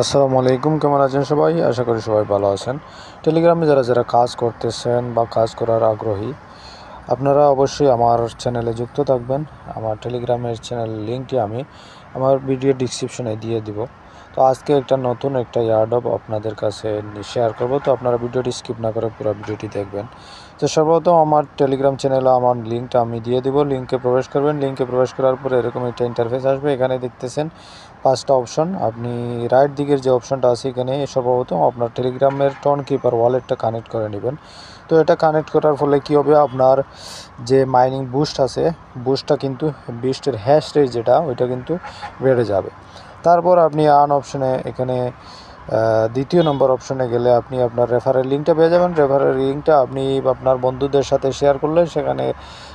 আসসালামু আলাইকুম, কেমন আছেন সবাই? আশা করি সবাই ভালো আছেন। টেলিগ্রামে যারা যারা কাজ করতেছেন বা কাজ করার আগ্রহী, আপনারা অবশ্যই আমার চ্যানেলে যুক্ত থাকবেন। আমার টেলিগ্রামের চ্যানেলের লিঙ্কটি আমি আমার ভিডিও ডিসক্রিপশনে দিয়ে দিব। তো আজকে নতুন একটা এয়ারড্রপ আপনাদের কাছে শেয়ার করব। তো আপনারা ভিডিওটি স্কিপ না করে পুরো ভিডিওটি দেখবেন। তো সর্বপ্রথম আমার টেলিগ্রাম চ্যানেলে আমার লিঙ্কটা আমি দিয়ে দিব। লিঙ্কে প্রবেশ করবেন। লিঙ্কে প্রবেশ করার পরে এরকম একটা ইন্টারফেস আসবে। এখানে দেখতেছেন 5টা অপশন। আপনি রাইট দিকের যে অপশনটা আছে এখানে সর্বপ্রথম আপনার টেলিগ্রামের টোন কিপার ওয়ালেটটা কানেক্ট করে নেবেন। তো এটা কানেক্ট করার ফলে কী হবে, আপনার যে মাইনিং বুস্ট আছে, বুস্টটা কিন্তু বুস্টের হ্যাশ রেট যেটা ওইটা কিন্তু বেড়ে যাবে। তারপর আপনি আর্ন অপশনে এখানে দ্বিতীয় নম্বর অপশনে গেলে আপনি আপনার রেফারেল লিঙ্কটা পেয়ে যাবেন। রেফারেল লিঙ্কটা আপনি আপনার বন্ধুদের সাথে শেয়ার করলে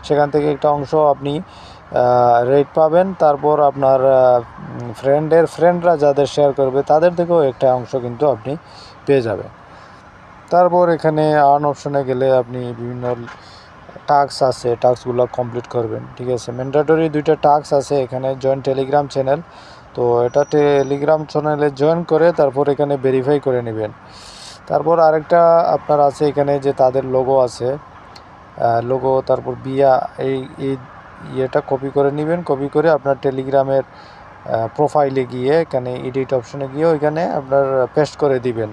সেখান থেকে একটা অংশ আপনি রেট পাবেন। তারপর আপনার ফ্রেন্ডরা যাদের শেয়ার করবে তাদের থেকেও একটা অংশ কিন্তু আপনি পেয়ে যাবেন। তারপর এখানে আর্ন অপশনে গেলে আপনি বিভিন্ন টাস্ক আছে, টাস্কগুলো কমপ্লিট করবেন। ঠিক আছে, ম্যান্ডেটরি 2টা টাস্ক আছে এখানে। জয়েন টেলিগ্রাম চ্যানেল, তো এটা টেলিগ্রাম চ্যানেলে জয়েন করে তারপর এখানে ভেরিফাই করে নেবেন। তারপর আরেকটা আপনার আছে এখানে যে তাদের লোগো আছে, লোগো তারপর বিয়া এই ইয়েটা কপি করে নেবেন। কপি করে আপনার টেলিগ্রামের প্রোফাইলে গিয়ে এখানে এডিট অপশনে গিয়ে ওইখানে আপনার পেস্ট করে দিবেন।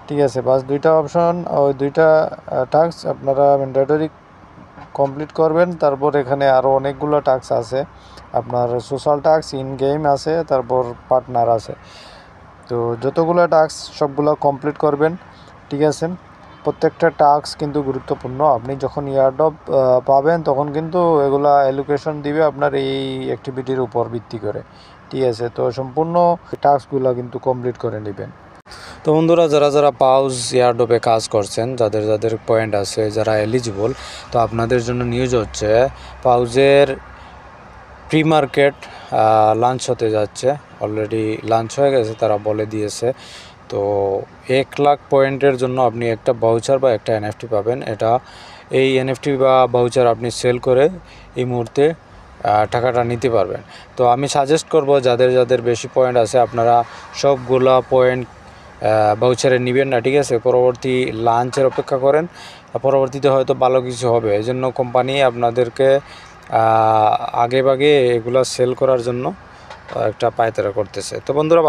ঠিক আছে, বাস 2টা অপশন, ওই 2টা টাস্ক আপনারা ম্যান্ডেটরি কমপ্লিট করবেন। তারপর এখানে আরও অনেকগুলো টাস্ক আছে, আপনার সোশ্যাল টাস্ক, ইন গেম আছে, তারপর পার্টনার আছে। তো যতগুলো টাস্ক সবগুলো কমপ্লিট করবেন। ঠিক আছে, প্রত্যেকটা টাস্ক কিন্তু গুরুত্বপূর্ণ। আপনি যখন এয়ারড্রপ পাবেন তখন কিন্তু এগুলা অ্যালোকেশন দিবে আপনার এই অ্যাক্টিভিটির উপর ভিত্তি করে। ঠিক আছে, তো সম্পূর্ণ টাস্কগুলো কিন্তু কমপ্লিট করে নেবেন। তো বন্ধুরা, যারা যারা পাউজ এয়ারড্রপে কাজ করছেন, যাদের যাদের পয়েন্ট আছে, যারা এলিজিবল, তো আপনাদের জন্য নিউজ হচ্ছে পাউজের প্রি মার্কেট লাঞ্চ হতে যাচ্ছে। অলরেডি লাঞ্চ হয়ে গেছে, তারা বলে দিয়েছে। তো 1 লাখ পয়েন্টের জন্য আপনি একটা ভাউচার বা একটা এনএফটি পাবেন। এই এনএফটি বা ভাউচার আপনি সেল করে এই মুহূর্তে টাকাটা নিতে পারবেন। তো আমি সাজেস্ট করব যাদের যাদের বেশি পয়েন্ট আছে, আপনারা সবগুলা পয়েন্ট ভাউচারে নেবেন না। ঠিক আছে, পরবর্তী লাঞ্চের অপেক্ষা করেন, পরবর্তীতে হয়তো ভালো কিছু হবে। এই জন্য কোম্পানি আপনাদেরকে আগে ভাগে এগুলো সেল করার জন্য একটা পায়তারা করতেছে। তো বন্ধুরা, ভালো